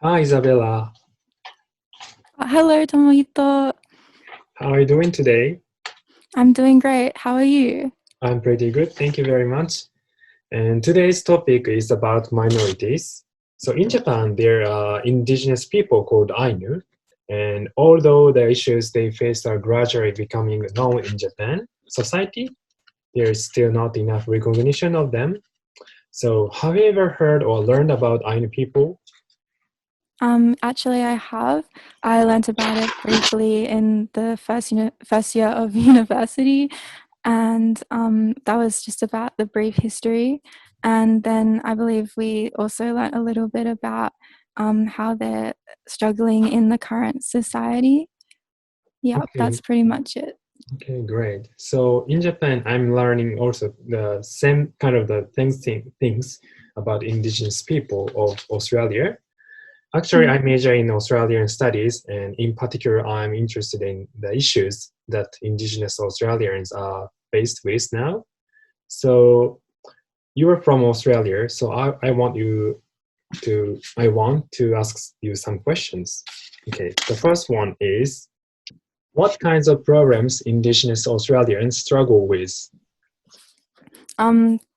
Hi, Isabella. Hello, Tomohito. How are you doing today? I'm doing great. How are you? I'm pretty good. Thank you very much. And today's topic is about minorities. So in Japan, there are indigenous people called Ainu. And although the issues they face are gradually becoming known in Japan society, there is still not enough recognition of them. So have you ever heard or learned about Ainu people? Actually, I have. I learnt about it briefly in the first year of university, and that was just about the brief history. And then I believe we also learnt a little bit about how they're struggling in the current society. Yeah, Okay, that's pretty much it. okay, great. So in Japan, I'm learning also the same kind of the things about indigenous people of Australia. Actually, Mm. I major in Australian studies, and in particular, I'm interested in the issues that indigenous Australians are faced with now. So you are from Australia, so I want to ask you some questions. Okay, the first one is what kinds of problems indigenous Australians struggle with?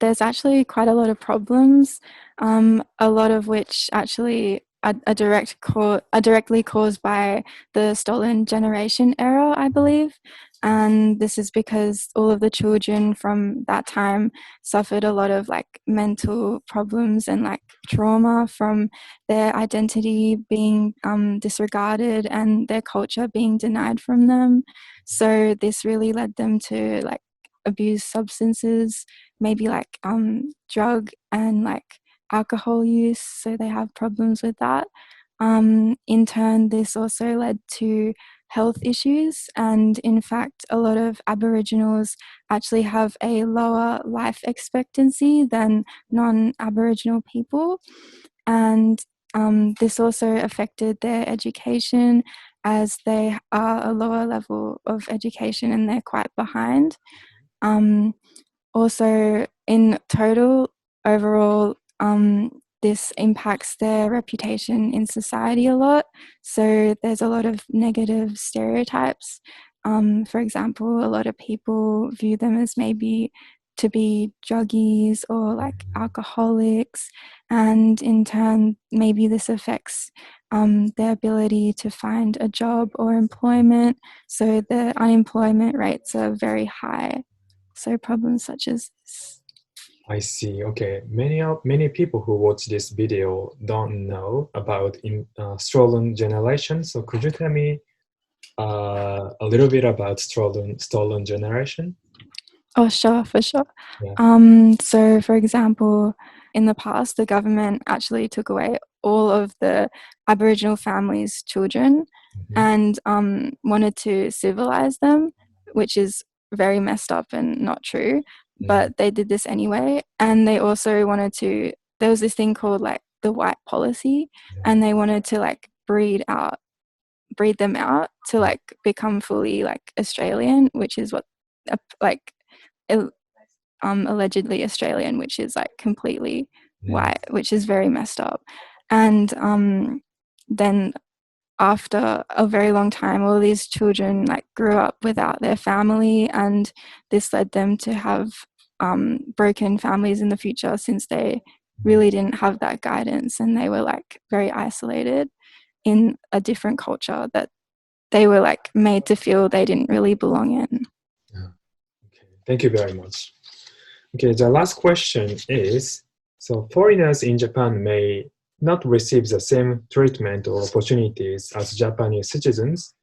There's actually quite a lot of problems, a lot of which actually are directly caused by the stolen generation era, I believe. And this is because all of the children from that time suffered a lot of like mental problems and like trauma from their identity being disregarded and their culture being denied from them. So this really led them to like abuse substances, maybe like drug and like alcohol use, so they have problems with that. In turn, this also led to health issues, and in fact, a lot of Aboriginals actually have a lower life expectancy than non-Aboriginal people, and this also affected their education as they are a lower level of education and they're quite behind. Um, Also, in total, overall, this impacts their reputation in society a lot. So there's a lot of negative stereotypes. For example, a lot of people view them as maybe to be druggies or like alcoholics, and in turn, maybe this affects their ability to find a job or employment. So the unemployment rates are very high. So problems such as this. I see. Okay, many people who watch this video don't know about in stolen generation. So could you tell me a little bit about stolen generation? Oh, sure, for sure. Yeah. So, for example, in the past, the government actually took away all of the Aboriginal families' children Mhm. and wanted to civilize them, which is very messed up and not true. Mm. But they did this anyway. And they also wanted to, there was this thing called like the white policy, and they wanted to like breed them out to like become fully like Australian, which is what like allegedly Australian, which is like completely Mm. white, which is very messed up. And then after a very long time, all these children like grew up without their family, and this led them to have broken families in the future since they really didn't have that guidance and they were like very isolated in a different culture that they were like made to feel they didn't really belong in. Yeah. Okay. Thank you very much. Okay, the last question is, so foreigners in Japan may not receive the same treatment or opportunities as Japanese citizens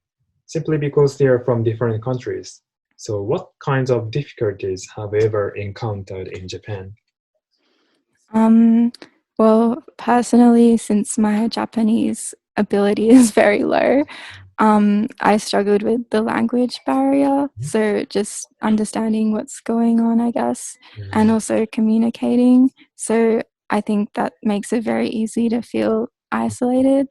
simply because they are from different countries. So what kinds of difficulties have you ever encountered in Japan? Um, well, personally, since my Japanese ability is very low, I struggled with the language barrier. So just understanding what's going on, I guess, and also communicating. So I think that makes it very easy to feel isolated.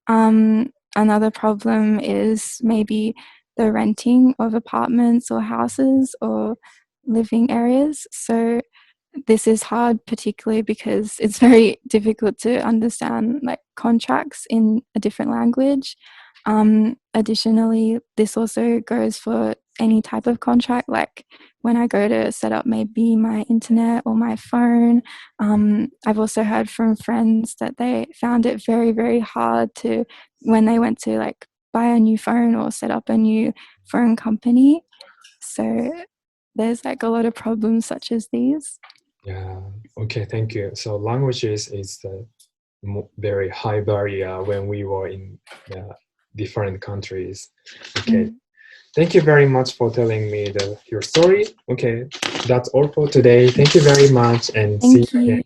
Another problem is maybe the renting of apartments or houses or living areas. So this is hard, particularly because it's very difficult to understand like contracts in a different language. Additionally, this also goes for any type of contract, like when I go to set up maybe my internet or my phone. I've also heard from friends that they found it very, very hard to, when they went to like buy a new phone or set up a new phone company. So there's like a lot of problems such as these. Yeah. Okay. Thank you. So languages is the very high barrier when we were in different countries. Okay. Thank you very much for telling me your story. Okay. That's all for today. Thank you very much and see Thank you you. again.